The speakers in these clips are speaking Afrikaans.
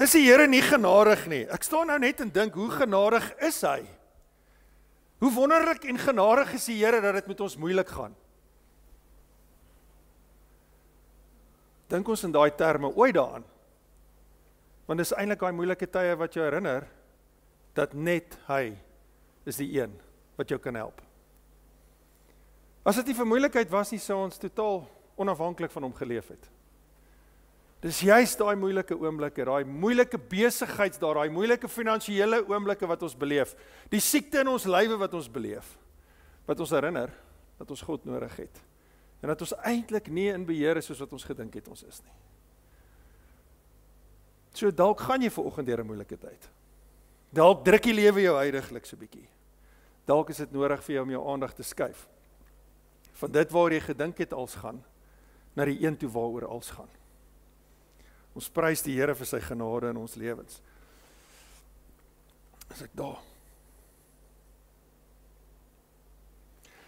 Is die Here nie genadig nie? Ek staan nou net en dink, hoe genadig is hy? Hoe wonderlik en genadig is die Here dat dit met ons moeilik gaan? Dink ons in daai terme ooit daaraan? Want dis eintlik daai moeilike tye wat jou herinner, dat net hy is die een wat jou kan help. As dit nie vir moeilikheid was nie, sou ons totaal onafhanklik van hom geleef het. Dis juist daai moeilike oomblikke, daai moeilike besigheids, daai moeilike finansiële oomblikke wat ons beleef, die siekte in ons lywe wat ons beleef, wat ons herinner, dat ons God nodig het. En dat ons eintlik nie in beheer is soos wat ons gedink het ons is nie. So dalk gaan jy vanoggend deur 'n moeilike tyd. Dalk druk die lewe jou huidiglik so bietjie. Dalk is dit nodig vir jou om jou aandag te skuif. Van dit waar jy gedink het als gaan, na die een toe waaroor als gaan. Ons prys die Here vir sy genade in ons lewens. As ek daar.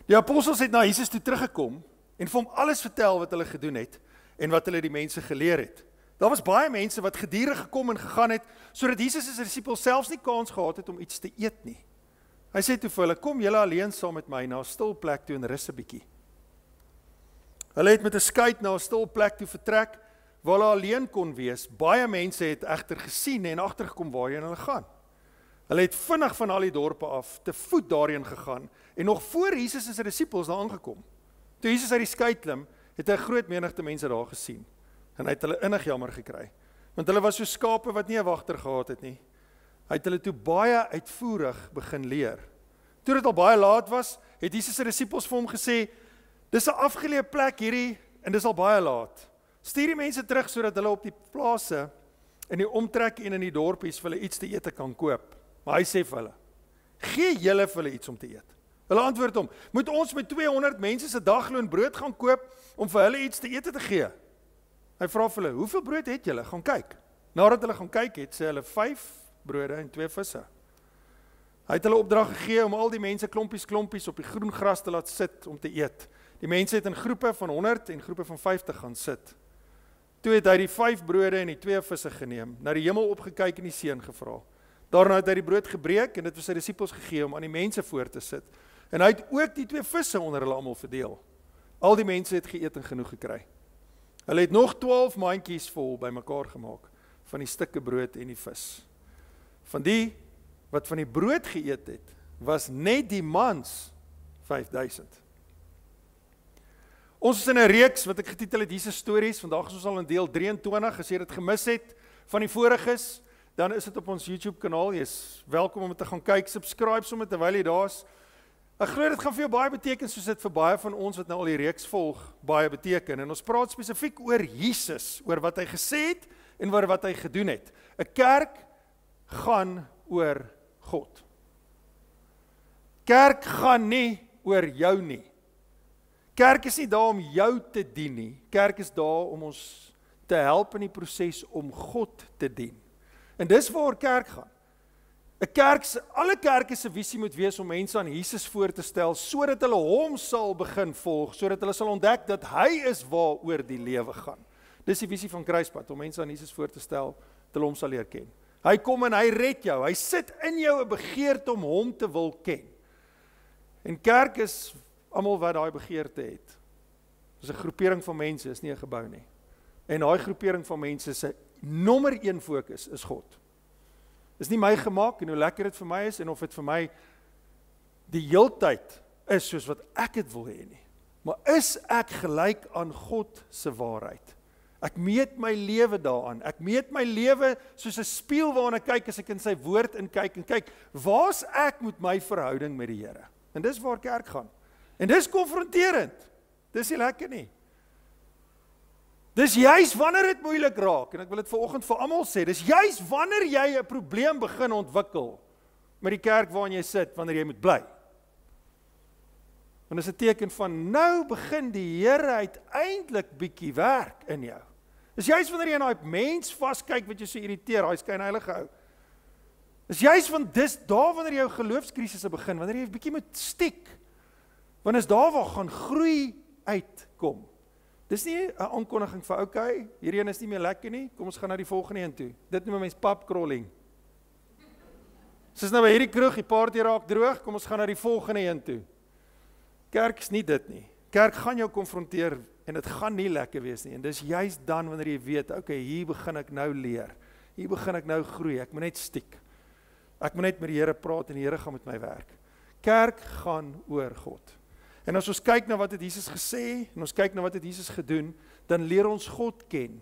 Die apostels het na Jesus toe teruggekom en vir hom alles vertel wat hulle gedoen het en wat hulle die mense geleer het. Daar was baie mense wat gedurig gekom en gegaan het, sodat Jesus se disippels selfs nie kans gehad het om iets te eet nie. Hy sê toe vir hulle, kom julle alleen saam met my na 'n stil plek toe en rus 'n bietjie. Hulle het met 'n skuit na 'n stil plek toe vertrek, waar hulle alleen kon wees. Baie mense het egter gesien en agtergekom waarheen hulle gaan. Hulle het vinnig van al die dorpe af, te voet daarheen gegaan, en nog voor Jesus en sy disippels daar aangekom. Toe Jesus uit die skuit klim, het hy 'n groot menigte mense daar gesien, en hy het hulle innig jammer gekry, want hulle was so skape wat nie 'n wagter gehad het nie. Hy het hulle toe baie uitvoerig begin leer. Toe dit al baie laat was, het Jesus se disippels vir hom gesê, dis 'n afgeleë plek hierdie, en dis al baie laat. Stuur die mense terug, sodat hulle op die plase, in die omtrek en in die dorpies, vir hulle iets te eet kan koop. Maar hy sê vir hulle, gee julle vir hulle iets om te eet. Hulle antwoord hom, moet ons met 200 mense se dagloon brood gaan koop, om vir hulle iets te eet te gee? Hy vra vir hulle, hoeveel brood het julle? Gaan kyk. Nadat hulle gaan kyk het, sê hulle 5 brode en 2 visse. Hy het hulle opdrag gegee om al die mense klompies op die groen gras te laat sit om te eet. Die mense het in groepe van 100 en groepe van 50 gaan sit. Toe het hy die 5 brode en die 2 visse geneem, na die hemel opgekyk en die seën gevra. Daarna het hy die brood gebreek en dit vir sy disippels gegee om aan die mense voor te sit. En hy het ook die 2 visse onder hulle almal verdeel. Al die mense het geëet en genoeg gekry. Hulle het nog 12 mandjies vol bymekaar gemaak van die stukke brood en die vis. Van die wat van die brood geëet het, was net die mans 5000. Ons is in 'n reeks wat ek getitel het Jesus stories. Vandag is ons al in deel 23. As jy dit gemis het van die voriges, dan is dit op ons YouTube kanaal. Jy is welkom om te gaan kyk. Subscribe sommer terwyl jy daar is. Ek glo dit gaan vir jou baie beteken, soos dit vir baie van ons wat nou al die reeks volg, baie beteken. En ons praat spesifiek oor Jesus, oor wat hy gesê het en oor wat hy gedoen het. 'n Kerk gaan oor God. Kerk gaan nie oor jou nie. Kerk is nie daar om jou te dien nie. Kerk is daar om ons te help in die proses om God te dien. En dis waar kerk gaan. Alle kerke se visie moet wees om mense aan Jesus voor te stel, sodat hulle hom sal begin volg, sodat hulle sal ontdek dat hy is waaroor die lewe gaan. Dis die visie van Kruispad, om mense aan Jesus voor te stel, dat hulle hom sal leer ken. Hy kom en hy red jou, hy sit in jou 'n begeerte om hom te wil ken. En kerk is almal wat daai begeerte het. Dis 'n groepering van mense, is nie 'n gebou nie. En daai groepering van mense se nommer 1 fokus is God. Is nie my gemaak en hoe lekker dit vir my is en of dit vir my die heeltyd is soos wat ek dit wil hê nie. Maar is ek gelyk aan God se waarheid? Ek meet my lewe daaraan. Ek meet my lewe soos 'n spieël waarna ek kyk as ek in sy woord kyk en kyk, waar's ek met my verhouding met die Here? En dis waar kerk gaan. En dis konfronterend. Dis nie lekker nie. Dis juis wanneer dit moeilik raak, en ek wil dit vanoggend vir almal sê, dis juis wanneer jy 'n probleem begin ontwikkel met die kerk waarin jy sit, wanneer jy moet bly. Want dis 'n teken van nou begin die Here uiteindelik bietjie werk in jou. Dis juis wanneer jy aan daai mens vaskyk wat jou so irriteer, daai skynheilige ou. Dis juis van dis daar wanneer jou geloofskrisisse begin, wanneer jy 'n bietjie moet stiek. Want is daar waar gaan groei uitkom. Dis nie 'n aankondiging vir okay, hierdie een is nie meer lekker nie, kom ons gaan na die volgende een toe. Dit noem mense pubcrawling. Soos nou by hierdie kroeg, die party raak droog, kom ons gaan na die volgende een toe. Kerk is nie dit nie. Kerk gaan jou konfronteer en dit gaan nie lekker wees nie. En dis juist dan wanneer jy weet, okay, hier begin ek nou leer. Hier begin ek nou groei. Ek moet net stiek. Ek moet net met die Here praat en die Here gaan met my werk. Kerk gaan oor God. En as ons kyk na wat het Jesus gesê en ons kyk na wat het Jesus gedoen, dan leer ons God ken.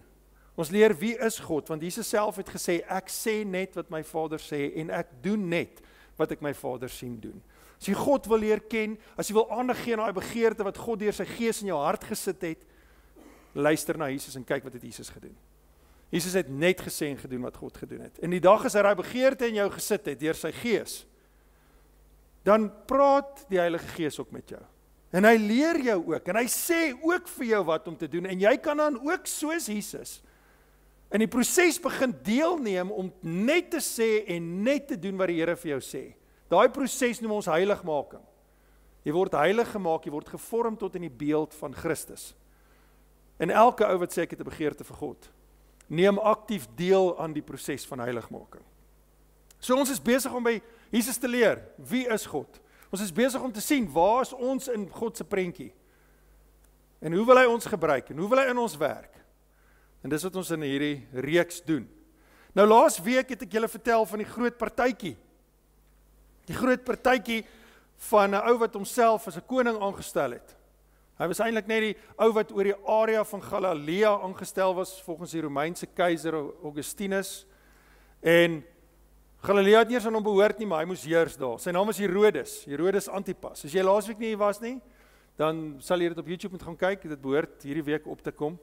Ons leer wie is God, want Jesus self het gesê, ek sê net wat my Vader sê en ek doen net wat ek my Vader sien doen. As jy God wil leer ken, as jy wil aandag gee aan daai begeerte wat God deur sy gees in jou hart gesit het, luister na Jesus en kyk wat het Jesus gedoen. Jesus het net gesê en gedoen wat God gedoen het. En die dag as hy daai begeerte in jou gesit het deur sy gees, dan praat die Heilige Gees ook met jou. En hy leer jou ook en hy sê ook vir jou wat om te doen en jy kan dan ook soos Jesus in die proses begin deelneem om net te sê en net te doen wat die Here vir jou sê. Daai proses noem ons heiligmaking. Jy word heilig gemaak, jy word gevorm tot in die beeld van Christus. En elke ou wat sê ek het 'n begeerte vir God, neem aktief deel aan die proses van heiligmaking. So ons is besig om by Jesus te leer, wie is God? Ons is besig om te sien, waar is ons in God se prentjie? En hoe wil hy ons gebruik? En hoe wil hy in ons werk? En dis wat ons in hierdie reeks doen. Nou laas week het ek julle vertel van die groot partytjie. Die groot partytjie van 'n ou wat homself as 'n koning aangestel het. Hy was eintlik net die ou wat oor die area van Galilea aangestel was volgens die Romeinse keiser Augustinus. En Galilea het nie eens aan hom behoort nie, maar hy moes heers daar. Sy naam is Herodes Antipas. As jy laasweek nie hier was nie, dan sal jy dit op YouTube moet gaan kyk. Dit behoort hierdie week op te kom.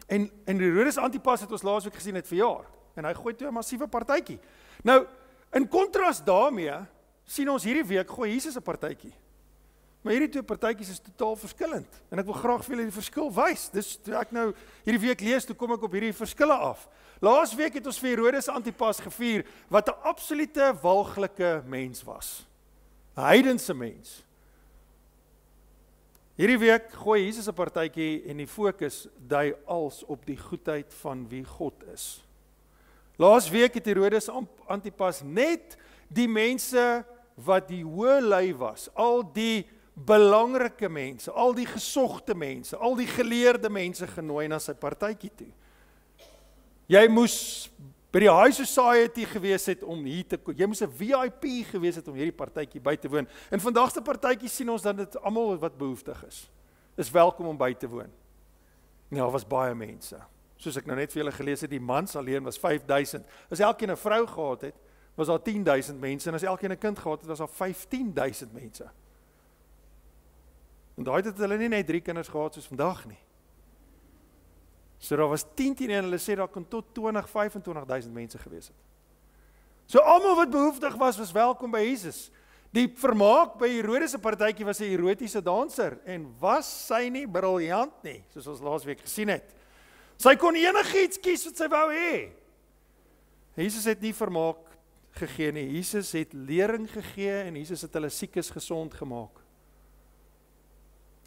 En Herodes Antipas het ons laasweek gesien het verjaar. En hy gooi toe 'n massiewe partytjie. Nou, in kontras daarmee, sien ons hierdie week gooi Jesus 'n partytjie. Maar hierdie twee partytjies is totaal verskillend. En ek wil graag vir julle die verskil wys. Dis toe ek nou hierdie week lees, toe kom ek op hierdie verskille af. Laas week het ons vir Herodes Antipas gevier, wat 'n absolute walglike mens was. 'n Heidense mens. Hierdie week gooi Jesus 'n partytjie en die fokus dui als op die goedheid van wie God is. Laas week het Herodes Antipas net die mense wat die hoë lui was, al die belangrike mense, al die gesogte mense, al die geleerde mense genooi na sy partytjie toe. Jy moes by die high society gewees het om hier te kom. Jy moes 'n VIP gewees het om hierdie partytjie by te woon. En vandag se partytjie sien ons dan dit almal wat behoeftig is welkom om by te woon. Ja, daar was baie mense. Soos ek nou net vir julle gelees het, die mans alleen was 5000. As elkeen 'n vrou gehad het, was daar 10.000 mense en as elkeen 'n kind gehad het, was daar 15.000 mense. En daai het hulle nie net 3 kinders gehad soos vandag nie. So daar was 10 en hulle sê daar kon tot 25.000 mense gewees het. So almal wat behoeftig was welkom by Jesus. Die vermaak by Herodes se partytjie was 'n erotiese danser en was sy nie briljant nie, soos ons laasweek gesien het. Sy kon enigiets kies wat sy wou hê. Jesus het nie vermaak gegee nie. Jesus het lering gegee en Jesus het hulle siekes gesond gemaak.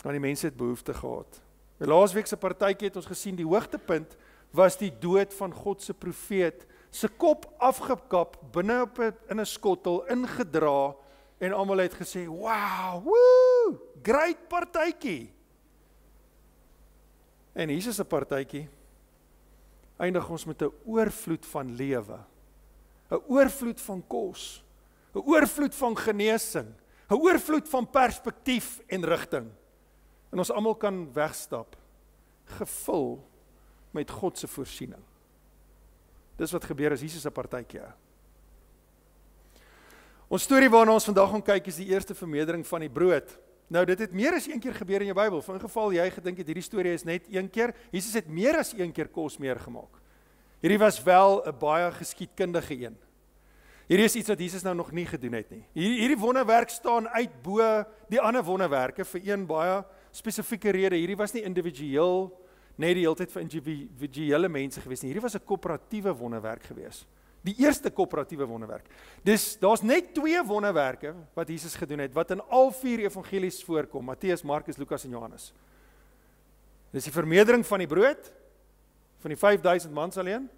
Want die mense het behoefte gehad. Die laasweek se partytjie het ons gesien, die hoogtepunt was die dood van God se profeet, se kop afgekap, binne in 'n skottel, ingedra, en almal het gesê, wow, woo, great partytjie. En Jesus se partytjie eindig ons met 'n oorvloed van lewe, 'n oorvloed van kos, 'n oorvloed van genesing, 'n oorvloed van perspektief en rigting. En ons almal kan wegstap, gevul met God se voorsiening. Dis wat gebeur as Jesus 'n partytjie hou. Ons storie waarna ons vandag gaan kyk is die eerste vermeerdering van die brood. Nou dit het meer as een keer gebeur in jou Bybel. In geval jy gedink het hierdie storie is net een keer, Jesus het meer as een keer kos meer gemaak. Hierdie was wel 'n baie geskiedkundige een. Hierdie is iets wat Jesus nou nog nie gedoen het nie. Hierdie wonderwerk staan uit bo die ander wonderwerke vir een baie spesifieke rede. Hierdie was nie individueel, net die hele tyd vir individuele mense gewees nie. Hierdie was 'n koöperatiewe wonderwerk gewees. Die eerste koöperatiewe wonderwerk. Dus daar's net 2 wonderwerke wat Jesus gedoen het, wat in al 4 evangelies voorkom, Matteus, Markus, Lukas en Johannes. Dis die vermeerdering van die brood, van die 5000 mans alleen,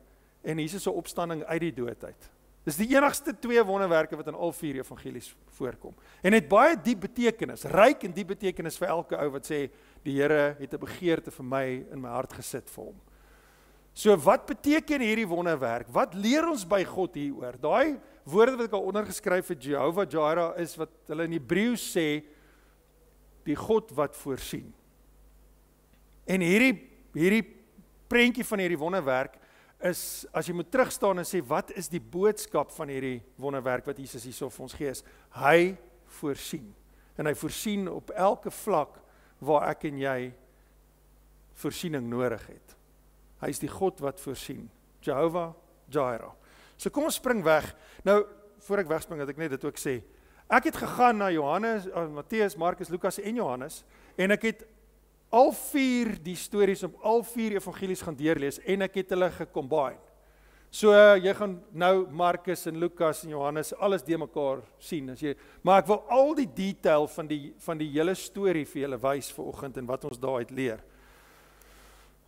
en Jesus se opstanding uit die dood uit. Dis die enigste 2 wonderwerke wat in al 4 evangelies voorkom. En het baie diep betekenis, ryk en diep betekenis vir elke ou wat sê, die Here het 'n begeerte vir my in my hart gesit vir hom. So wat beteken hierdie wonderwerk? Wat leer ons by God hieroor? Daai woorde wat ek al ondergeskryf vir Jehovah Jireh is wat hulle in Hebreëus sê, die God wat voorsien. En hierdie prentjie van hierdie wonderwerk is, as jy moet terugstaan en sê, wat is die boodskap van hierdie wonderwerk wat Jesus hierso vir ons gee is? Hy voorsien. En hy voorsien op elke vlak waar ek en jy voorsiening nodig het. Hy is die God wat voorsien. Jehovah Jireh. So kom ons spring weg. Nou, voor ek wegspring, dat ek net dit ook sê. Ek het gegaan na Johannes, Matteus, Markus, Lukas en Johannes, en ek het al 4 die stories op al 4 evangelies gaan deurlees, en ek het hulle gecombine. So, jy gaan nou Markus en Lukas en Johannes, alles die mekaar sien, maar ek wil al die detail van die hele storie vir julle wys vanoggend en wat ons daaruit leer.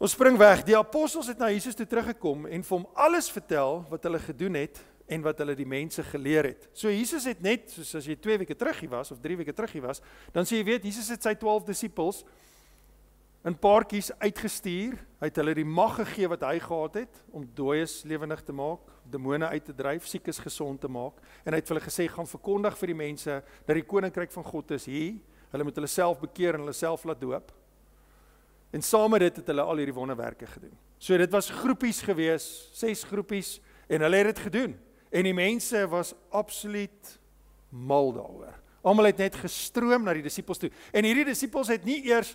Ons spring weg, die apostels het na Jesus toe teruggekom en vir hom alles vertel wat hulle gedoen het en wat hulle die mense geleer het. So Jesus het net, soos as jy 2 weke terug hier was, of 3 weke terug hier was, dan sê jy weet, Jesus het sy 12 disippels in paartjies uitgestuur, hy het hulle die mag gegee wat hy gehad het, om dooies lewendig te maak, demone uit te dryf, siekes gesond te maak, en hy het vir hulle gesê, gaan verkondig vir die mense, dat die koninkryk van God is hier, hulle moet hulle self bekeer en hulle self laat doop, en saam met dit het hulle al hierdie wonderwerke gedoen. So dit was groepies gewees, 6 groepies, en hulle het dit gedoen, en die mense was absoluut mal daaroor. Almal het net gestroom na die disippels toe, en hierdie disippels het nie eers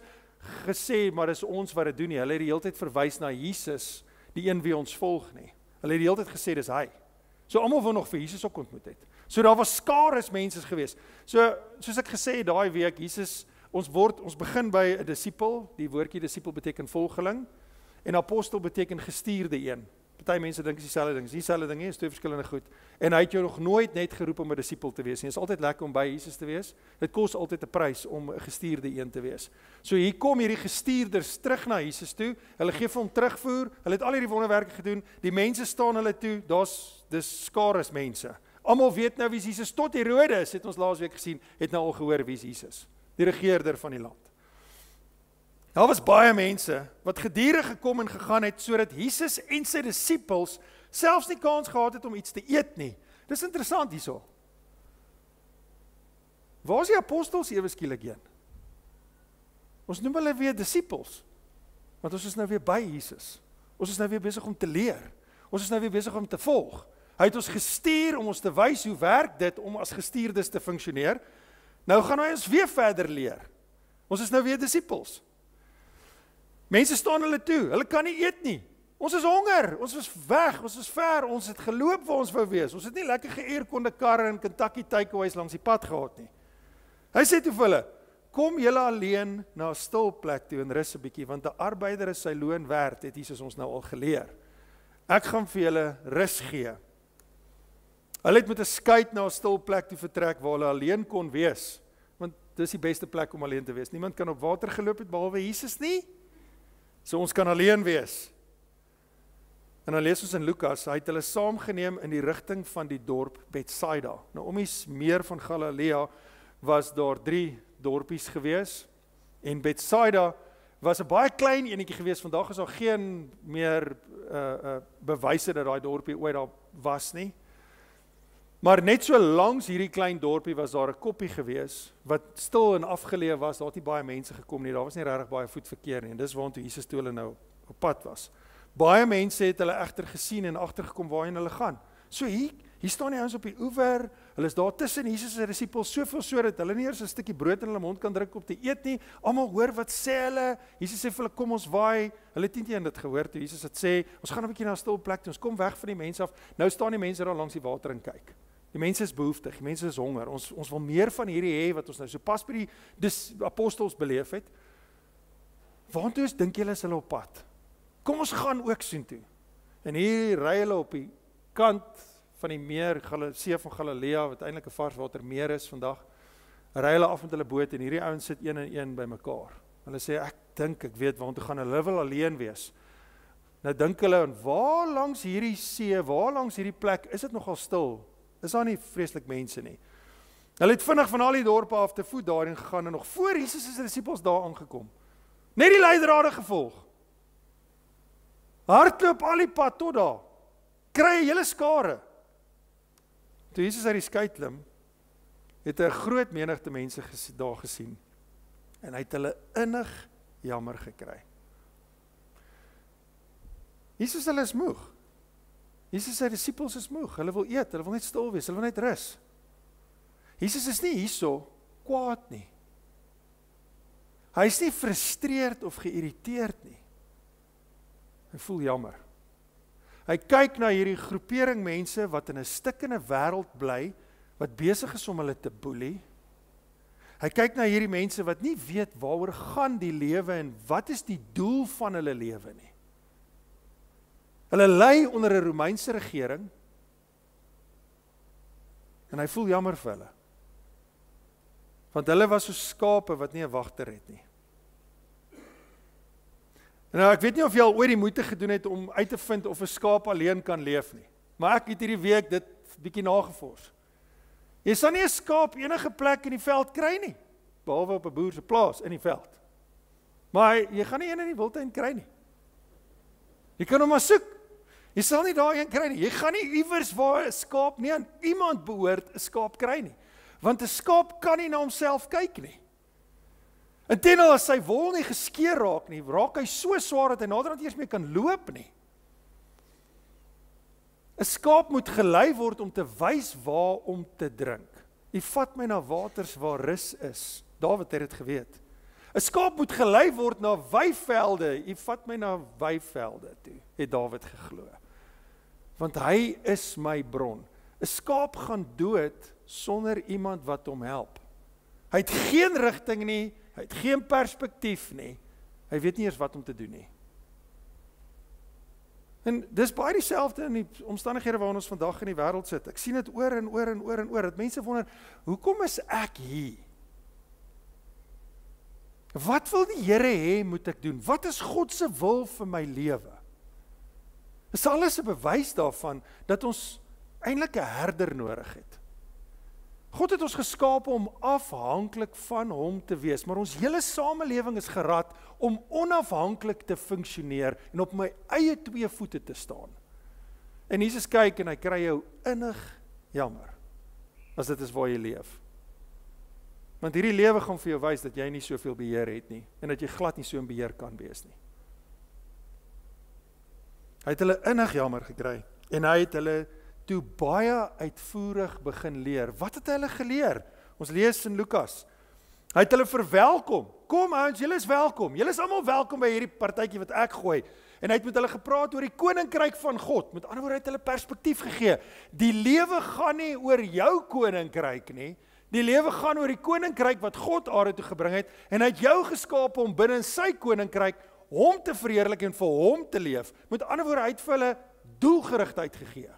gesê, maar dis ons wat dit doen nie. Hulle het die hele tyd verwys na Jesus, die een wie ons volg nie. Hulle het die hele tyd gesê, dis hy. So almal wou nog vir Jesus ook ontmoet het. So daar was skares mense gewees. So, soos ek gesê het daai week, Jesus, ons begin by 'n disipel, die woordjie disipel beteken volgeling, en apostel beteken gestuurde een. Party mense dink is dieselfde ding, is nie dieselfde ding nie, is 2 verskillende goed. En hy het jou nog nooit net geroep om 'n disipel te wees nie. Dit is altyd lekker om by Jesus te wees. Dit kos altyd 'n prys om 'n gestuurde een te wees. So hier kom hierdie gestuurders terug na Jesus toe. Hulle gee vir hom terugvoer. Hulle het al hierdie wonderwerke gedoen. Die mense staan hulle toe. Dis skares mense. Almal weet nou wie Jesus, tot Herodes, het ons laasweek gesien, het nou al gehoor wie Jesus, die regerder van die land. Daar was baie mense wat gedurig gekom en gegaan het, sodat Jesus en sy disippels selfs nie kans gehad het om iets te eet nie. Dis interessant hierso. Waar is die apostels ewe skielik heen? Ons noem hulle weer disippels, want ons is nou weer by Jesus. Ons is nou weer besig om te leer. Ons is nou weer besig om te volg. Hy het ons gestuur om ons te wys hoe werk dit om as gestuurdes te funksioneer. Nou gaan hy ons weer verder leer. Ons is nou weer disippels. Mense staan hulle toe, hulle kan nie eet nie. Ons is honger, ons is weg, ons is ver, ons het geloop waar ons wou wees. Ons het nie lekker geëerkonde karre in Kentucky takeaways langs die pad gehad nie. Hy sê toe vir hulle, kom julle alleen na 'n stil plek toe en rus 'n bietjie, want 'n arbeider is sy loon werd, het Jesus ons nou al geleer. Ek gaan vir julle rus gee. Hulle het met 'n skuit na 'n stil plek toe vertrek waar hulle alleen kon wees, want dis die beste plek om alleen te wees. Niemand kan op water geloop het behalwe Jesus nie. So ons kan alleen wees. En dan lees ons in Lukas, hy het hulle saamgeneem in die rigting van die dorp Betsaida. Nou om die meer van Galilea was daar 3 dorpies gewees, en Betsaida was 'n baie klein enetjie gewees. Vandag is daar geen meer bewyse dat daai dorpie ooit daar was nie. Maar net so langs hierdie klein dorpie was daar 'n koppie gewees, wat stil en afgeleë was, daar het nie baie mense gekom nie, daar was nie regtig baie voetverkeer nie, en dis waartoe Jesus toe hulle nou op pad was. Baie mense het hulle egter gesien en agtergekom waarheen hulle gaan. So hier staan die ouens op die oewer, hulle is daar tussen Jesus se disippels, soveel so dat hulle nie eers 'n stukkie brood in hulle mond kan druk om te eet nie. Almal hoor wat sê hulle. Jesus sê vir hulle, kom ons waai. Hulle het nie dit gehoor toe Jesus het sê, ons gaan 'n bietjie na 'n stil plek toe, ons kom weg van die mense af. Nou staan die mense daar langs die water en kyk. Die mense is behoeftig, die mense is honger. Ons wil meer van hierdie hê wat ons nou so pas by die apostels beleef het. Waartoe dink julle is hulle op pad? Kom ons gaan ook soontoe. En hier ry hulle op die kant van die meer, see van Galilea, wat eintlik 'n varswatermeer is vandag. Ry hulle af met hulle boot en hierdie ouens sit een en een by mekaar. Hulle sê, ek dink, ek weet, want toe gaan hulle wil alleen wees. Nou dink hulle, en waar langs hierdie see, waar langs hierdie plek, is dit nogal stil? Is daar nie vreeslik mense nie? Hulle het vinnig van al die dorpe af te voet daarin gegaan, en nog voor Jesus se disippels daar aangekom. Net die leidrade gevolg. Hardloop al die pad tot daar. Kry 'n hele skare. Toe Jesus uit die skei klim, het 'n groot menigte mense daar gesien. En hy het hulle innig jammer gekry. Jesus hulle is moeg. Jesus sy disippels is moeg. Hulle wil eet, hulle wil net stil wees, hulle wil net rus. Jesus is nie hierso kwaad nie. Hy is nie frustreerd of geïrriteerd nie. Hy voel jammer. Hy kyk na hierdie groepering mense wat in 'n stikkende wêreld bly, wat besig is om hulle te boelie. Hy kyk na hierdie mense wat nie weet waaroor gaan die lewe en wat is die doel van hulle lewe nie. Hulle ly onder 'n Romeinse regering en hy voel jammer vir hulle. Want hulle was so skape wat nie 'n wagter het nie. En nou, ek weet nie of jy al ooit die moeite gedoen het om uit te vind of 'n skaap alleen kan leef nie. Maar ek het hierdie week dit bietjie nagevors. Jy sal nie 'n skaap enige plek in die veld kry nie, behalwe op 'n boer se plaas in die veld. Maar jy gaan nie een in die wildtuin kry nie. Jy kan hom maar soek. Jy sal nie daar een kry nie. Jy gaan nie iewers waar 'n skaap nie aan iemand behoort 'n skaap kry nie. Want 'n skaap kan nie na homself kyk nie. Inteendeel as sy wol nie geskeur raak nie, raak hy so swaar dat hy naderhand eers mee kan loop nie. 'n Skaap moet gelei word om te wys waar om te drink. U vat my na waters waar rus is. Dawid het dit geweet. 'n Skaap moet gelei word na weivelde. U vat my na weivelde toe, het Dawid geglo. Want hy is my bron. 'n Skaap gaan dood sonder iemand wat hom help. Hy het geen rigting nie, hy het geen perspektief nie. Hy weet nie eers wat om te doen nie. En dis baie dieselfde in die omstandighede waarin ons vandag in die wêreld sit. Ek sien dit oor en oor en oor en oor, dat mense wonder, hoekom is ek hier? Wat wil die Here hê moet ek doen? Wat is God se wil vir my lewe? Dis alles 'n bewys daarvan dat ons eintlik 'n herder nodig het. God het ons geskaap om afhanklik van hom te wees, maar ons hele samelewing is gerad om onafhanklik te funksioneer en op my eie twee voete te staan. En Jesus kyk en hy kry jou innig jammer, as dit is waar jy leef. Want hierdie lewe gaan vir jou wys dat jy nie soveel beheer het nie, en dat jy glad nie so in beheer kan wees nie. Hy het hulle innig jammer gekry, en hy het hulle toe baie uitvoerig begin leer. Wat het hy hulle geleer? Ons lees in Lukas. Hy het hulle verwelkom. Kom ouens, julle is welkom. Julle is almal welkom by hierdie partytjie wat ek gooi. En hy het met hulle gepraat oor die koninkryk van God. Met ander woorde, hy het hulle perspektief gegee. Die lewe gaan nie oor jou koninkryk nie. Die lewe gaan oor die koninkryk wat God aarde toe gebring het. En hy het jou geskaap om binne in sy koninkryk hom te verheerlik en vir hom te leef. Met ander woorde, hy het vir hulle doelgerigtheid gegee.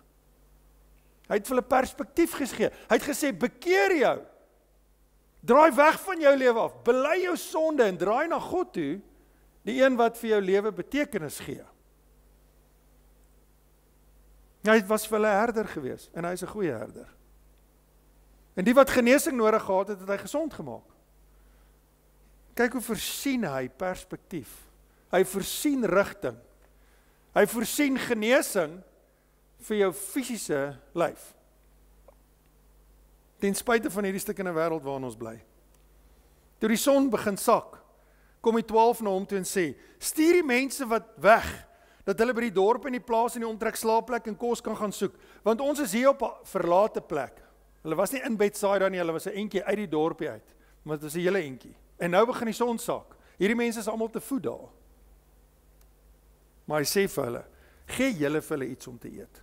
Hy het vir hulle perspektief gegee. Hy het gesê, bekeer jou. Draai weg van jou lewe af. Bely jou sonde en draai na God toe, die een wat vir jou lewe betekenis gee. Hy was vir hulle herder gewees, en hy is 'n goeie herder. En die wat genesing nodig gehad het, het hy gesond gemaak. Kyk hoe voorsien hy perspektief. Hy voorsien rigting. Hy voorsien genesing vir jou fisiese lyf. Ten spyte van hierdie stukkende wêreld waarin ons bly. Toe die son begin sak, kom die 12 na hom toe en sê, stuur die mense wat weg, dat hulle by die dorp en die plaas en die omtrek slaapplek en kos kan gaan soek, want ons is hier op 'n verlate plek. Hulle was nie in Betsaida nie, hulle was 'n entjie uit die dorpie uit, maar dit was 'n hele entjie. En nou begin die son sak. Hierdie mense is almal te voet daar. Maar hy sê vir hulle, gee julle vir hulle iets om te eet.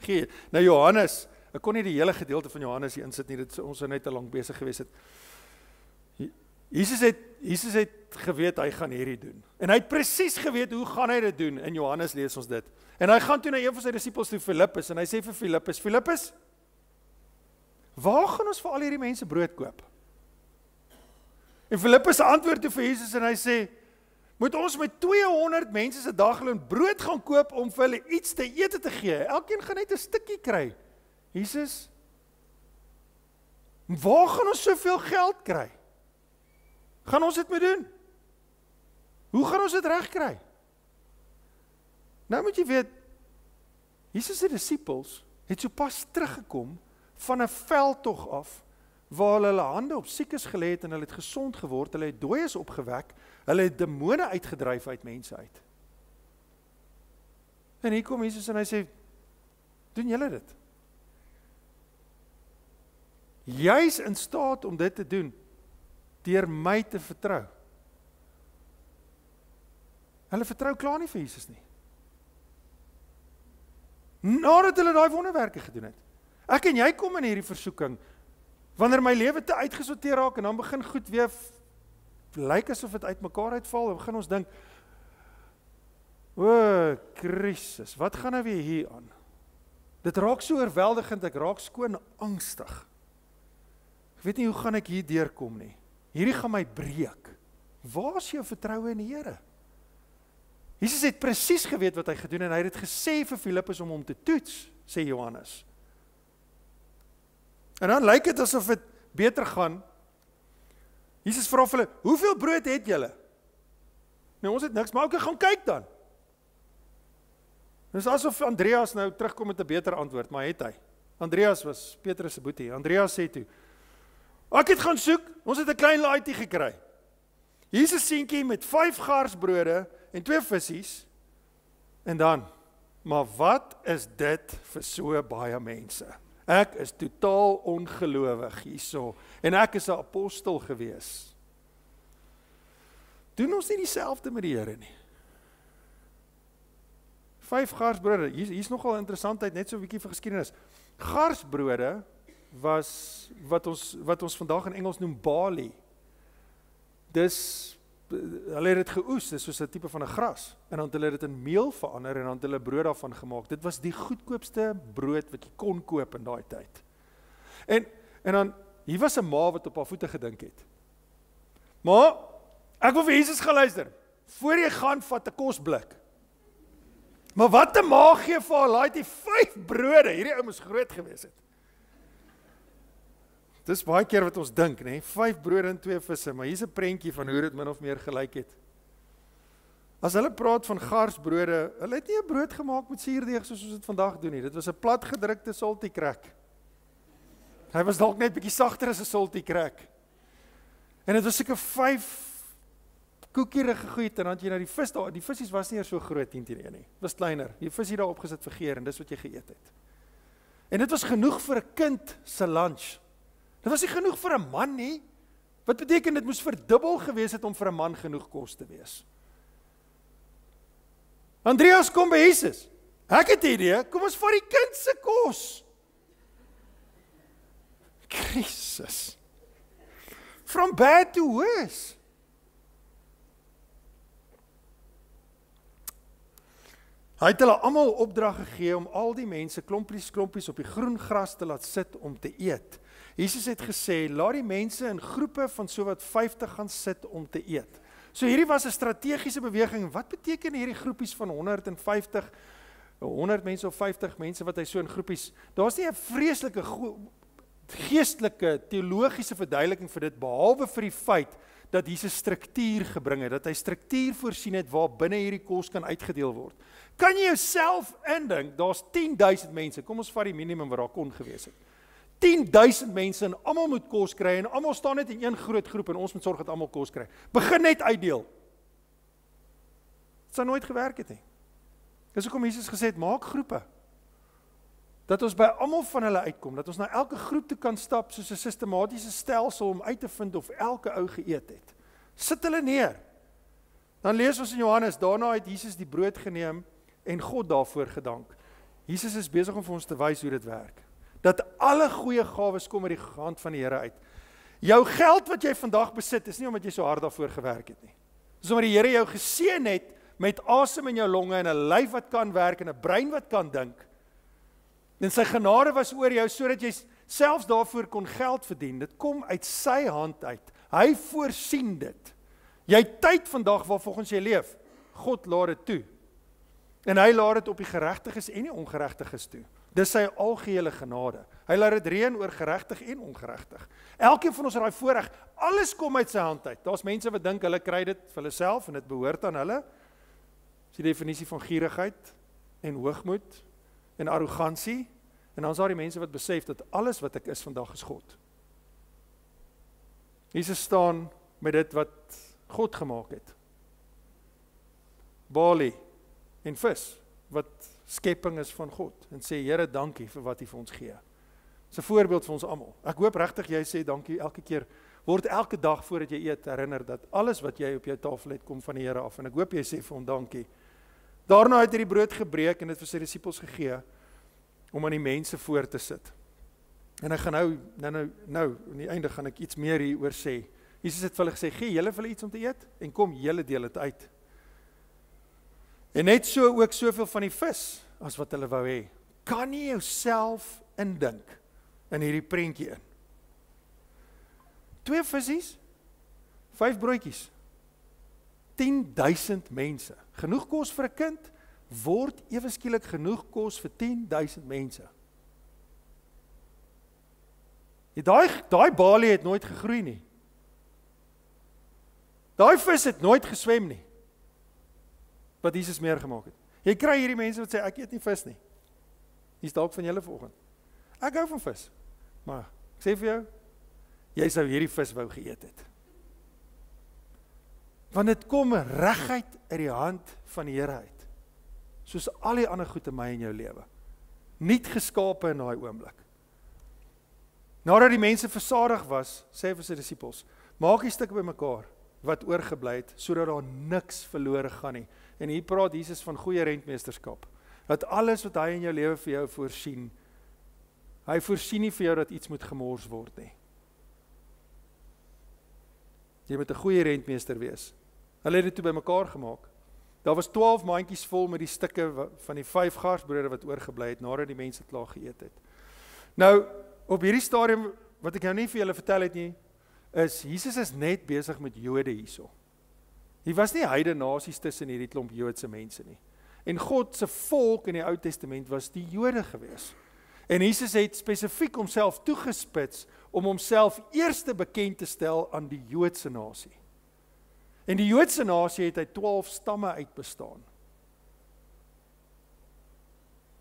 Gee. Nou Johannes, ek kon nie die hele gedeelte van Johannes hier insit nie, dit ons sou net te lank besig gewees het. Jesus het geweet hy gaan hierdie doen. En hy het presies geweet hoe gaan hy dit doen. In Johannes lees ons dit. En hy gaan toe na een van sy disippels toe, Filippus, en hy sê vir Filippus, waar gaan ons vir al hierdie mense brood koop? En Filippus antwoord toe vir Jesus en hy sê, moet ons met 200 mense se dagloon brood gaan koop om vir hulle iets te ete te gee? Elkeen gaan net 'n stukkie kry. Jesus, waar gaan ons soveel geld kry? Gaan ons dit moet doen? Hoe gaan ons dit regkry? Nou moet jy weet, Jesus se disippels het sopas teruggekom van 'n veldtog af, waar hulle hande op siekes gelê het en hulle het gesond geword, hulle het dooies opgewek, hulle het demone uitgedryf uit mense uit. En hier kom Jesus en hy sê, doen julle dit? Jy is in staat om dit te doen, deur my te vertrou. Hulle vertrou klaar nie vir Jesus nie. Nadat hulle daai wonderwerke gedoen het. Ek en jy kom in hierdie versoeking, wanneer my lewe te uitgesorteer raak, en dan begin goed weer, lyk asof het uit mekaar uitval, dan begin ons dink, o, krisis, wat gaan nou weer hier aan? Dit raak so oorweldigend, ek raak skoon angstig. Ek weet nie hoe gaan ek hier deurkom nie. Hierdie gaan my breek. Waar is jou vertroue in die Here? Jesus het presies geweet wat hy gedoen en hy het dit gesê vir Filippus om hom te toets, sê Johannes. En dan lyk dit asof dit beter gaan. Jesus vra vir hulle, hoeveel brood het julle? Nee, ons het niks, maar ook gaan kyk dan. Dit is asof Andreas nou terugkom met 'n beter antwoord, maar het hy. Andreas was Petrus se boetie. Andreas sê toe, ek het gaan soek, ons het 'n klein laaitjie gekry. Hier's 'n seentjie met 5 garsbrode en 2 visse. En dan, maar wat is dit vir so baie mense? Ek is totaal ongelowig hierso, en ek is 'n apostel gewees. Doen ons nie dieselfde met die Here nie? 5 garsbrode, hier's nogal 'n interessantheid, net so 'n bietjie vir geskiedenis. Garsbrode was wat ons vandag in Engels noem barley. Dis, hulle het dit geoes, dis soos 'n tipe van 'n gras, en dan het hulle dit in meel verander, en dan het hulle brood daarvan gemaak. Dit was die goedkoopste brood wat jy kon koop in daai tyd. En dan, hier was 'n ma wat op haar voete gedink het. Maar, ek wil vir Jesus gaan luister, voor jy gaan, vat 'n kosblik. Maar wat 'n ma gee vir haar laaitjie 5 brode, hierdie ou moes groot gewees het. Dis baie keer wat ons dink, nee, 5 brode en 2 visse, maar hier's 'n prentjie van hoe dit min of meer gelyk het. As hulle praat van garsbrode, hulle het nie 'n brood gemaak met suurdeeg soos ons dit vandag doen nie. Dit was 'n platgedrukte salty crack. Hy was dalk net bietjie sagter as 'n salty crack. En dit was seker 5 koekierige goed, en dan het jy nou die vis daar, die visies was nie eers so groot 10-1 nie. Dit was kleiner. Die vis hier daar opgesit vir geer en dis wat jy geëet het. En dit was genoeg vir 'n kind se lunch. Dit was nie genoeg vir 'n man nie. Wat beteken dit moes verdubbel gewees het om vir 'n man genoeg kos te wees? Andreas kom by Jesus. Ek het 'n idee, kom ons vat die kind se kos. Krisis. From bad to worse. Hy het hulle almal opdrag gegee om al die mense klompies op die groen gras te laat sit om te eet. Jesus het gesê, laat die mense in groepe van sowat 50 gaan sit om te eet. So hierdie was 'n strategiese beweging. Wat beteken hierdie groepies van 150, 100 mense of 50 mense wat hy so in groepies? Daar's nie 'n vreeslike geestelike, teologiese verduideliking vir dit, behalwe vir die feit dat Jesus struktuur gebring het, dat hy struktuur voorsien het waar binne hierdie kos kan uitgedeel word. Kan jy jouself indink, daar's 10,000 mense, kom ons vat die minimum wat daar kon gewees het. 10,000 mense en almal moet kos kry en almal staan net in een groot groep en ons moet sorg dat almal kos kry. Begin net uitdeel. Dit sou nooit gewerk het nie. Dis hoekom Jesus gesê het, maak groepe. Dat ons by almal van hulle uitkom, dat ons na elke groep toe kan stap soos 'n sistematiese stelsel om uit te vind of elke ou geëet het. Sit hulle neer. Dan lees ons in Johannes, daarna het Jesus die brood geneem en God daarvoor gedank. Jesus is besig om vir ons te wys hoe dit werk. Dat alle goeie gawes kom uit die hand van die Here uit. Jou geld wat jy vandag besit, is nie omdat jy so hard daarvoor gewerk het nie. Dis omdat die Here jou geseën het met asem in jou longe en 'n lyf wat kan werk en 'n brein wat kan dink. En sy genade was oor jou, sodat jy selfs daarvoor kon geld verdien. Dit kom uit sy hand uit. Hy voorsien dit. Jy het tyd vandag waar volgens jy leef. God laat dit toe. En hy laat dit op die geregtiges en die ongeregtiges toe. Dis sy algehele genade. Hy laat dit reën oor geregtig en ongeregtig. Elkeen van ons het daai voorreg. Alles kom uit sy hand uit. Daar's mense wat dink hulle kry dit vir hulle self en dit behoort aan hulle. Dis die definisie van gierigheid en hoogmoed en arrogansie. En dan is daar die mense wat besef dat alles wat ek is vandag is God. Jesus staan met dit wat God gemaak het. Balie en vis, wat skepping is van God. En sê, Here, dankie vir wat U vir ons gee. Dis 'n voorbeeld vir ons almal. Ek hoop regtig jy sê dankie elke keer. Word elke dag voordat jy eet herinner dat alles wat jy op jou tafel het kom van die Here af. En ek hoop jy sê vir hom dankie. Daarna het hy die brood gebreek en dit vir sy disippels gegee om aan die mense voor te sit. En ek gaan nou, aan die einde gaan ek iets meer hieroor sê. Jesus het vir hulle gesê, gee julle vir hulle iets om te eet en kom julle deel dit uit. En net so ook soveel van die vis as wat hulle wou hê. Kan jy jouself indink in hierdie prentjie in? 2 visies, 5 broodjies, 10,000 mense. Genoeg kos vir 'n kind, word ewe skielik genoeg kos vir 10,000 mense. Daai balie het nooit gegroei nie. Daai vis het nooit geswem nie. Wat Jesus meer gemaak het. Jy kry hierdie mense wat sê, ek eet nie vis nie. Hier's dalk van julle vanoggend. Ek hou van vis. Maar, ek sê vir jou, jy sou hierdie vis wou geëet het. Want dit kom reguit uit die hand van die Here uit. Soos al die ander goed in my en jou lewe. Niet geskape in daai oomblik. Nadat die mense versadig was, sê hy vir sy disippels, maak die stukke bymekaar wat oorgebly het, sodat daar niks verlore gaan nie. En hier praat Jesus van goeie rentmeesterskap. Dat alles wat hy in jou lewe vir jou voorsien, hy voorsien nie vir jou dat iets moet gemors word nie. Jy moet 'n goeie rentmeester wees. Hulle het dit toe bymekaar gemaak. Daar was 12 mandjies vol met die stukke van die 5 garsbrode wat oorgebly het, nadat die mense klaar geëet het. Nou, op hierdie stadium, wat ek nou nie vir julle vertel het nie, is, Jesus is net besig met Jode hierso. Hier was nie heidene nasies tussen hierdie klomp Joodse mense nie. En God se volk in die Ou Testament was die Jode gewees. En Jesus het spesifiek homself toegespits om homself eers bekend te stel aan die Joodse nasie. En die Joodse nasie het uit 12 stamme uit bestaan.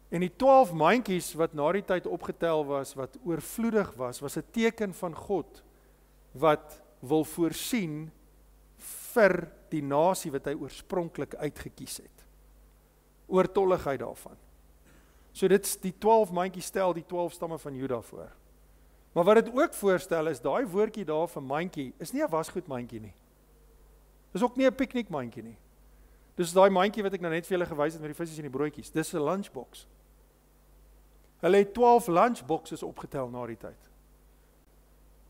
En die 12 mandjies wat na die tyd opgetel was, wat oorvloedig was 'n teken van God wat wil voorsien vir die nasie wat hy oorspronklik uitgekies het. Oortolligheid daarvan. So die 12 mandjies stel die 12 stamme van Juda voor. Maar wat dit ook voorstel is, daai woordjie daar vir mandjie is nie 'n wasgoedmandjie nie. Dis ook nie 'n piknikmandjie nie. Dis daai mandjie wat ek nou net vir julle gewys het met die visse en die broodjies. Dis 'n lunchbox. Hulle het 12 lunchboxes opgetel na die tyd.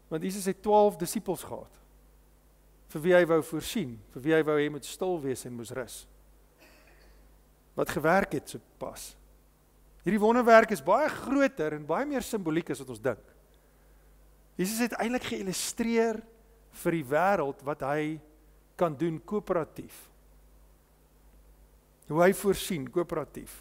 Want Jesus het 12 disippels gehad. Vir wie hy wou voorsien, vir wie hy wou hê moet stil wees en moes rus. Wat gewerk het so pas. Hierdie wonderwerk is baie groter en baie meer simboliek as wat ons dink. Jesus het eintlik geïllustreer vir die wêreld wat hy kan doen koöperatief. Hoe hy voorsien koöperatief.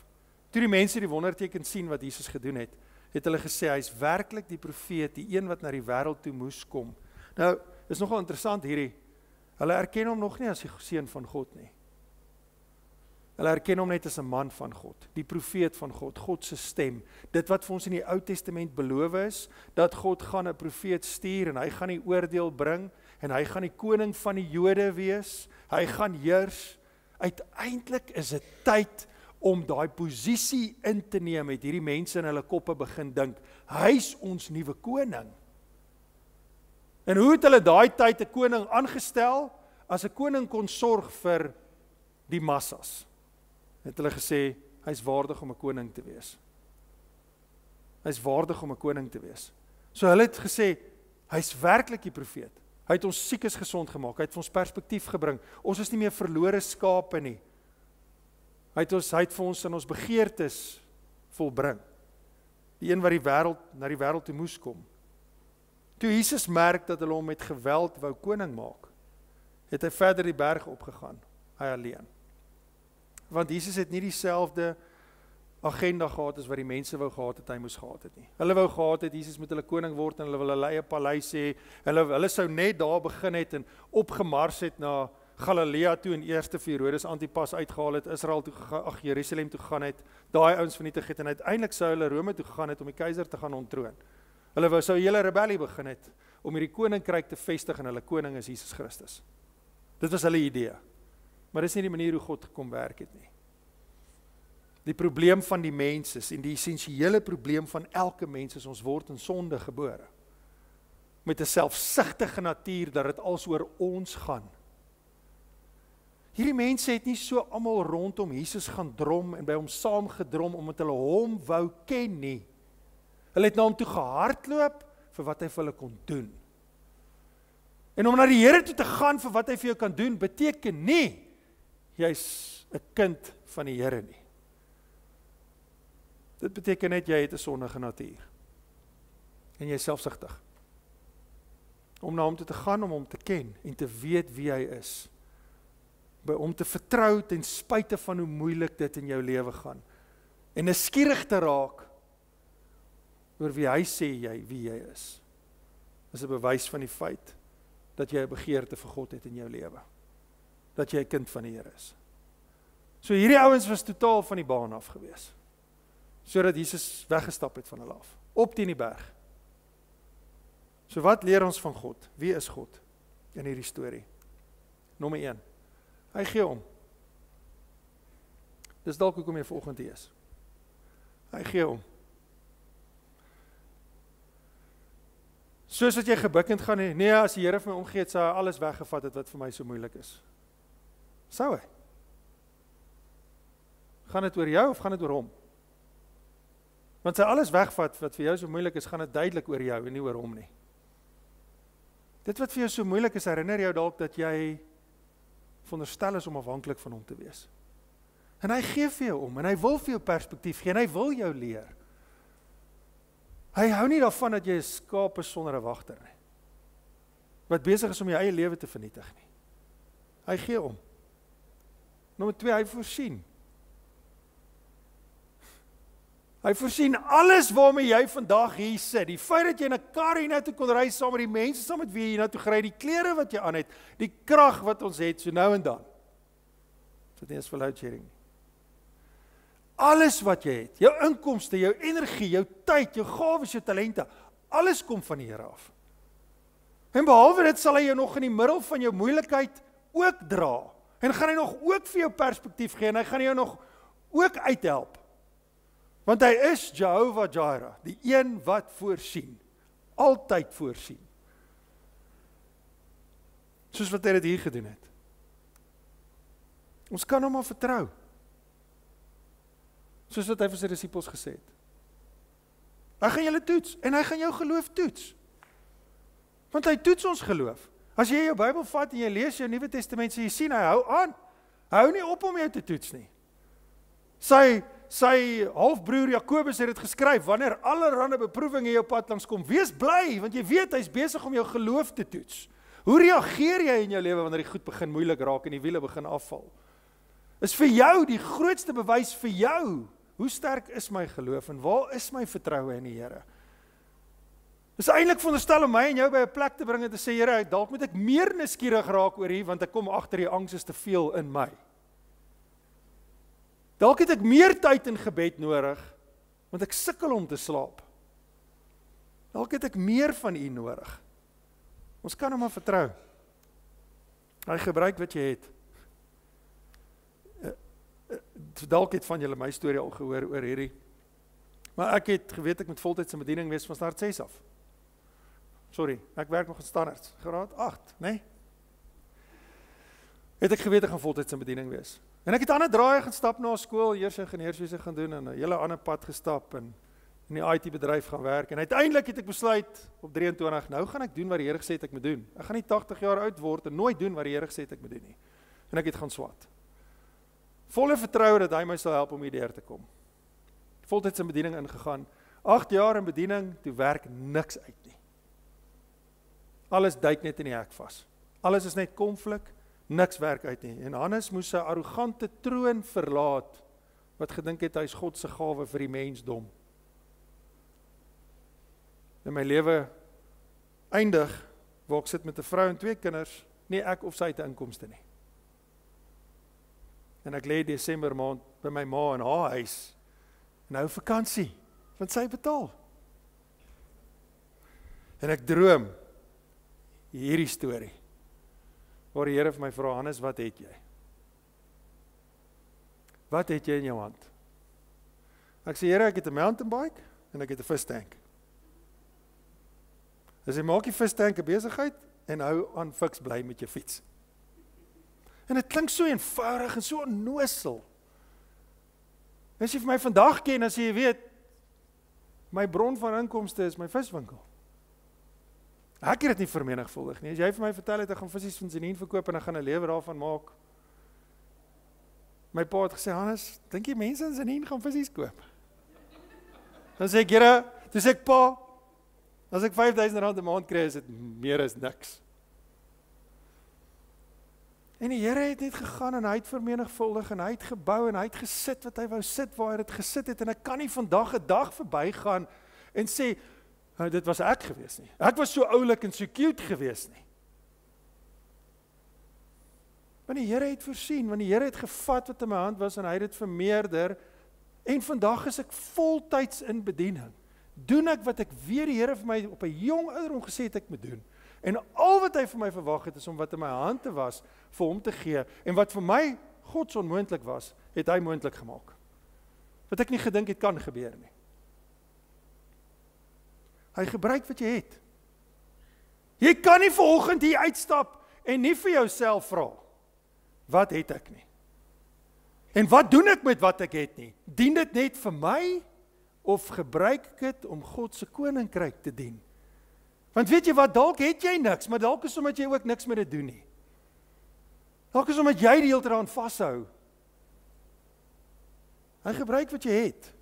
Toe die mense die wonderteken sien wat Jesus gedoen het, het hulle gesê hy is werklik die profeet, die een wat na die wêreld toe moes kom. Nou, is nogal interessant hierdie. Hulle erken hom nog nie as die seun van God nie. Hulle erken hom net as 'n man van God, die profeet van God, God se stem. Dit wat vir ons in die Ou Testament beloof is, dat God gaan 'n profeet stuur en hy gaan die oordeel bring en hy gaan die koning van die Jode wees. Hy gaan heers. Uiteindelik is dit tyd om daai posisie in te neem, het hierdie mense in hulle koppe begin dink, hy's ons nuwe koning. En hoe het hulle daai tyd 'n koning aangestel? As 'n koning kon sorg vir die massas. Het hulle gesê, hy's waardig om 'n koning te wees. Hy's waardig om 'n koning te wees. So hulle het gesê, hy's werklik die profeet. Hy het ons siekes gesond gemaak, hy het vir ons perspektief gebring. Ons is nie meer verlore skape nie. Hy het vir ons in ons begeertes volbring. Die een wat na die wêreld toe moes kom. Toe Jesus merk dat hulle hom met geweld wou koning maak, het hy verder die berg opgegaan, hy alleen. Want Jesus het nie dieselfde agenda gehad as wat die mense wou gehad het, hy moes gehad het nie. Hulle wou gehad het, Jesus moet hulle koning word en hulle wil hulle eie paleis hê. Hulle sou net daar begin het en opgemars het na Galilea toe en eers vir Herodes Antipas uitgehaal het, Israel toe gegaan, Jerusalem toe gegaan het, daai ouens vernietig het en uiteindelik sou hulle Rome toe gegaan het om die keiser te gaan ontroon. Hulle sou 'n hele rebellie begin het om hierdie koninkryk te vestig en hulle koning is Jesus Christus. Dit was hulle idee. Maar dis nie die manier hoe God kom werk het nie. Die probleem van die mens is, en die essensiële probleem van elke mens is, ons word in sonde gebore. Met 'n selfsugtige natuur dat dit als oor ons gaan. Hierdie mense het nie so almal rondom Jesus gaan drom en by hom saam gedrom omdat hulle hom wou ken nie. Hulle het na hom toe gehardloop vir wat hy vir hulle kon doen. En om na die Here toe te gaan vir wat hy vir jou kan doen, beteken nie jy's 'n kind van die Here nie. Dit beteken net jy het 'n sondige natuur. En jy is selfsugtig. Om na hom toe te gaan, om hom te ken en te weet wie hy is. Om te vertrou ten spyte van hoe moeilik dit in jou lewe gaan. En nuuskierig te raak oor wie hy sê wie jy is 'n bewys van die feit dat jy 'n begeerte vir God het in jou lewe. Dat jy 'n kind van die Here is. So hierdie ouens was totaal van die baan af gewees. Sodat Jesus weggestap het van hulle af. Op teen die berg. So wat leer ons van God? Wie is God in hierdie storie? Nommer 1. Hy gee om. Dis dalk hoekom jy vanoggend hier is. Hy gee om. Soos wat jy gebukkend gaan hê, nee, as die Here vir my omgee het, sou hy alles weggevat het wat vir my so moeilik is. Sou hy? Gaan dit oor jou of gaan dit oor hom? Want sy alles wegvat wat vir jou so moeilik is, gaan dit duidelik oor jou en nie oor hom nie. Dit wat vir jou so moeilik is, herinner jou dalk dat jy veronderstel is om afhanklik van hom te wees. En hy gee vir jou om, en hy wil vir jou perspektief gee, en hy wil jou leer. Hy hou nie daarvan dat jy 'n skaap is sonder 'n wagter nie. Wat besig is om jou eie lewe te vernietig nie. Hy gee om. Nommer 2, hy voorsien. Hy voorsien alles waarmee jy vandag hier sit. Die feit dat jy in 'n kar hiernatoe kon ry saam met die mense, saam met wie jy hiernatoe gery, die klere wat jy aan het, die krag wat ons het, so nou en dan. Dit is nie eens vir load shedding nie. Alles wat jy het, jou inkomste, jou energie, jou tyd, jou gawes, jou talente, alles kom van die Here af. En behalwe dit sal hy jou nog in die middel van jou moeilikheid ook dra. En gaan hy nog ook vir jou perspektief gee, en hy gaan jou nog ook uithelp. Want hy is Jehovah Jireh, die een wat voorsien. Altyd voorsien. Soos wat hy dit hier gedoen het. Ons kan hom maar vertrou. Soos wat hy vir sy disippels gesê het. Hy gaan julle toets, en hy gaan jou geloof toets. Want hy toets ons geloof. As jy jou Bybel vat en jy lees jou Nuwe Testament, so jy sien, hy hou aan. Hy hou nie op om jou te toets nie. Sy halfbroer Jakobus het dit geskryf, wanneer allerhande beproewinge in jou pad langs kom, wees bly, want jy weet, hy's besig om jou geloof te toets. Hoe reageer jy in jou lewe wanneer die goed begin moeilik raak en die wiele begin afval? Is vir jou die grootste bewys vir jou, hoe sterk is my geloof en waar is my vertroue in die Here? Dis eintlik veronderstel om my en jou by 'n plek te bring en te sê, Here, dalk moet ek meer nuuskierig raak oor hier, want ek kom agter die angs is te veel in my. Dalk het ek meer tyd in gebed nodig, want ek sukkel om te slaap. Dalk het ek meer van U nodig. Ons kan hom maar vertrou. Hy gebruik wat jy het. Dalk het van julle my storie al gehoor oor hierdie. Maar ek het geweet ek moet voltydse bediening wees van start 6 af. Sorry, ek werk nog in standaard, graad 8, nee? Het ek geweet ek gaan voltydse bediening wees. En ek het ander draaie gaan stap na skool, eers ingenieurswese gaan doen en 'n hele ander pad gestap en in die IT bedryf gaan werk. En uiteindelik het ek besluit op 23, nou gaan ek doen wat die Here gesê het ek moet doen. Ek gaan nie 80 jaar oud word en nooit doen wat die Here gesê het ek moet doen nie. En ek het gaan swat. Volle vertroue dat hy my sal help om hierdeur te kom. Voltyds in bediening ingegaan. 8 jaar in bediening, toe werk niks uit nie. Alles duik net in die hek vas. Alles is net konflik, niks werk uit nie. En Hannes moes sy arrogante troon verlaat, wat gedink het hy is God se gawe vir die mensdom. En my lewe eindig, waar ek sit met 'n vrou en 2 kinders, nie ek of sy het 'n inkomste nie. En ek lê Desember maand by my ma in haar huis, en hou vakansie, want sy betaal. En ek droom hierdie storie, waar die Here vir my vra, Hannes, wat het jy? Wat het jy in jou hand? Ek sê, Here, ek het 'n mountain bike, en ek het 'n vistank. As jy maak die vistank 'n besigheid, en hou aan fiks bly met jou fiets. En dit klink so eenvoudig, en so onnosel. As jy vir my vandag ken, as jy weet, my bron van inkomste is my viswinkel. Ek het dit nie vermenigvuldig nie. As jy vir my vertel het, ek gaan visies van Zenien verkoop en ek gaan 'n lewe daarvan maak. My pa het gesê, Hannes, dink jy mense in Zenien gaan visies koop? Dan sê ek, Here, toe sê ek, pa, as ek R5,000 'n maand kry, is dit meer as niks. En die Here het net gegaan en hy het vermenigvuldig en hy het gebou en hy het gesit wat hy wou sit waar hy dit gesit het en ek kan nie vandag 'n dag verbygaan en sê, dit was ek gewees nie. Ek was so oulik en so cute gewees nie. Want die Here het voorsien, want die Here het gevat wat in my hand was en hy het dit vermeerder en vandag is ek voltyds in bediening. Doen ek wat ek weer die Here vir my op 'n jong ouderdom gesê het ek moet doen. En al wat hy vir my verwag het is om wat in my hande was vir hom te gee en wat vir my Gods onmoontlik was, het hy moontlik gemaak. Wat ek nie gedink het kan gebeur nie. Hy gebruik wat jy het. Jy kan nie vanoggend hier uitstap en nie vir jouself vra, wat het ek nie? En wat doen ek met wat ek het nie? Dien dit net vir my of gebruik ek dit om God se koninkryk te dien? Want weet jy wat, dalk het jy niks, maar dalk is omdat jy ook niks met dit doen nie. Dalk is omdat jy die hele tyd daaraan vashou. Hy gebruik wat jy het.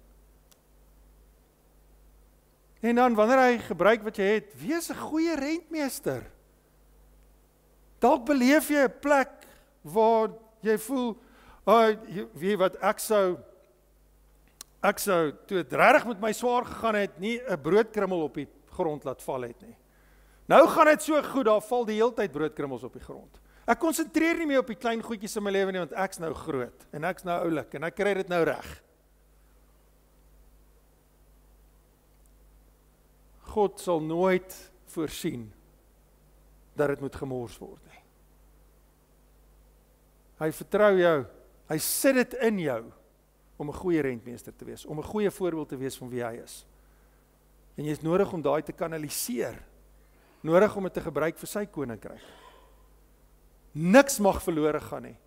En dan wanneer hy gebruik wat jy het, wees 'n goeie rentmeester. Dalk beleef jy 'n plek waar jy voel, weet wat, ek sou toe het regtig met my swaar gegaan het, nie 'n broodkrummel op die grond laat val het nie. Nou gaan dit so goed, daar val die hele tyd broodkrummels op die grond. Ek konsentreer nie meer op die klein goedjies in my lewe nie, want ek's nou groot, en ek's nou oulik, en ek kry dit nou reg. God sal nooit voorsien dat dit moet gemors word nie. Hy vertrou jou, hy sit dit in jou om 'n goeie rentmeester te wees, om 'n goeie voorbeeld te wees van wie hy is. En jy is nodig om daai te kanaliseer, nodig om dit te gebruik vir sy koninkryk. Niks mag verlore gaan nie,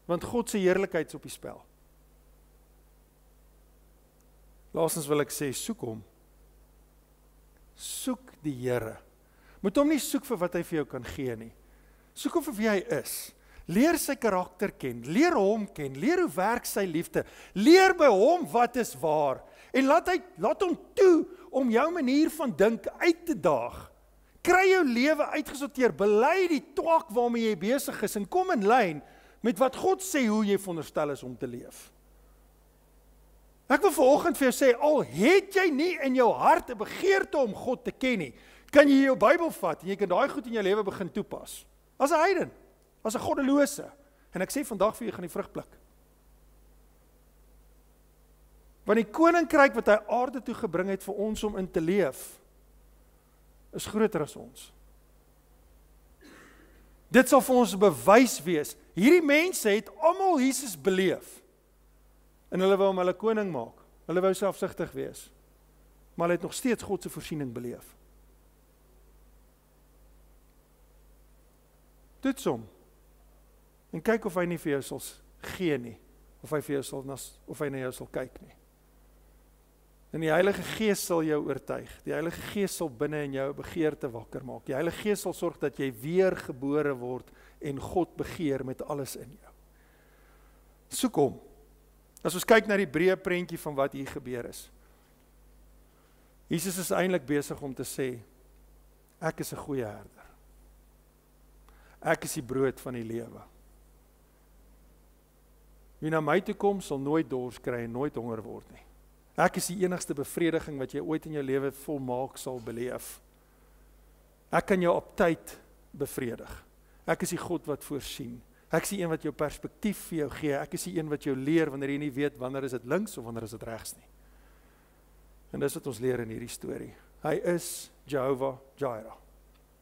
want God se heerlikheid is op die spel. Laastens wil ek sê, soek hom. Soek die Here. Moet hom nie soek vir wat hy vir jou kan gee nie. Soek hom vir wie hy is. Leer sy karakter ken, leer hom ken, leer hoe werk sy liefde, leer by hom wat is waar, en laat hom toe om jou manier van dink uit te daag. Kry jou lewe uitgesorteer, bely die twak waarmee jy besig is, en kom in lyn met wat God sê hoe jy veronderstel is om te leef. Ek wil vanoggend vir jou sê, al het jy nie in jou hart 'n begeerte om God te ken nie, kan jy jou Bybel vat, en jy kan daai goed in jou lewe begin toepas. As 'n heiden, as 'n goddelose. En ek sê vandag vir jy gaan die vrug pluk. Want die koninkryk wat hy aarde toe gebring het vir ons om in te leef, is groter as ons. Dit sal vir ons 'n bewys wees. Hierdie mense het almal Jesus beleef. En hulle wou hom hulle koning maak. Hulle wou selfsugtig wees. Maar hulle het nog steeds God se voorsiening beleef. Toets hom. En kyk of hy nie vir jou sal gee nie. Of hy na jou sal kyk nie. En die Heilige Gees sal jou oortuig. Die Heilige Gees sal binne in jou begeerte wakker maak. Die Heilige Gees sal sorg dat jy weer gebore word en God begeer met alles in jou. Soek hom. As ons kyk na die breë prentjie van wat hier gebeur is. Jesus is eintlik besig om te sê, Ek is 'n goeie herder. Ek is die brood van die lewe. Wie na my toe kom, sal nooit dors kry en nooit honger word nie. Ek is die enigste bevrediging wat jy ooit in jou lewe volmaak sal beleef. Ek kan jou op tyd bevredig. Ek is die God wat voorsien. Ek is die een wat jou perspektief vir jou gee. Ek is die een wat jou leer wanneer jy nie weet wanneer is dit links of wanneer is dit regs nie. En dis wat ons leer in hierdie storie. Hy is Jehovah Jireh,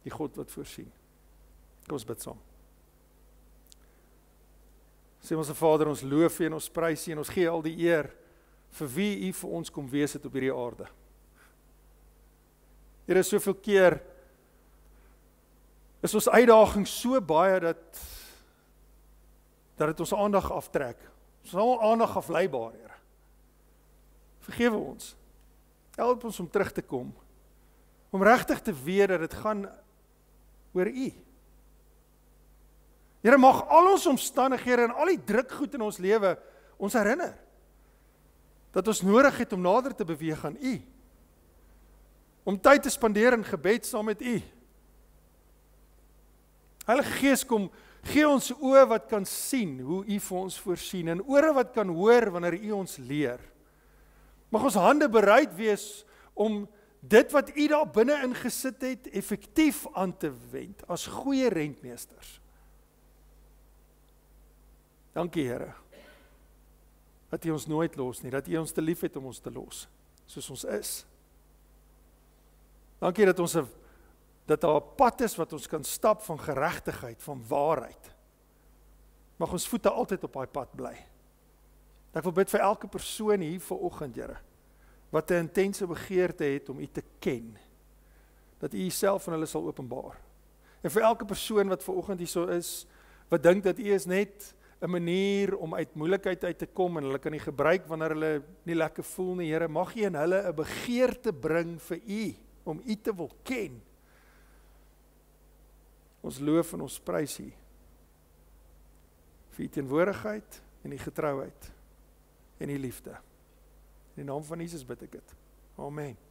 die God wat voorsien. Kom ons bid saam. Sê ons Vader, ons loof U en ons prys U en ons gee al die eer vir wie U vir ons kom wees het op hierdie aarde. Here, soveel keer is ons uitdaging so baie dat dit ons aandag aftrek. Ons is al aandag afleibaar, Here. Vergewe ons. Help ons om terug te kom. Om regtig te weet dat dit gaan oor U. Here, mag al ons omstandighede en al die drukgoed in ons lewe ons herinner dat ons nodig het om nader te beweeg aan U. Om tyd te spandeer in gebed saam met U. Heilige Gees, kom gee ons oë wat kan sien hoe U vir ons voorsien en ore wat kan hoor wanneer U ons leer. Mag ons hande bereid wees om dit wat U daar binne ingesit het effektief aan te wend as goeie rentmeesters. Dankie, Here, dat U ons nooit los nie, dat U ons te lief het om ons te los, soos ons is. Dankie dat daar 'n pad is wat ons kan stap van geregtigheid, van waarheid. Mag ons voete altyd op daai pad bly. Ek wil bid vir elke persoon hier vanoggend, Here, wat 'n intense begeerte het om U te ken, dat U Uself aan hulle sal openbaar. En vir elke persoon wat vanoggend hier so is, wat dink dat U is net 'n manier om uit moeilikheid uit te kom en hulle kan nie gebruik wanneer hulle nie lekker voel nie, Here, mag U in hulle 'n begeerte bring vir U, om U te wil ken. Ons loof en ons prys U vir U teenwoordigheid en U getrouheid en U liefde. In die naam van Jesus bid ek dit. Amen.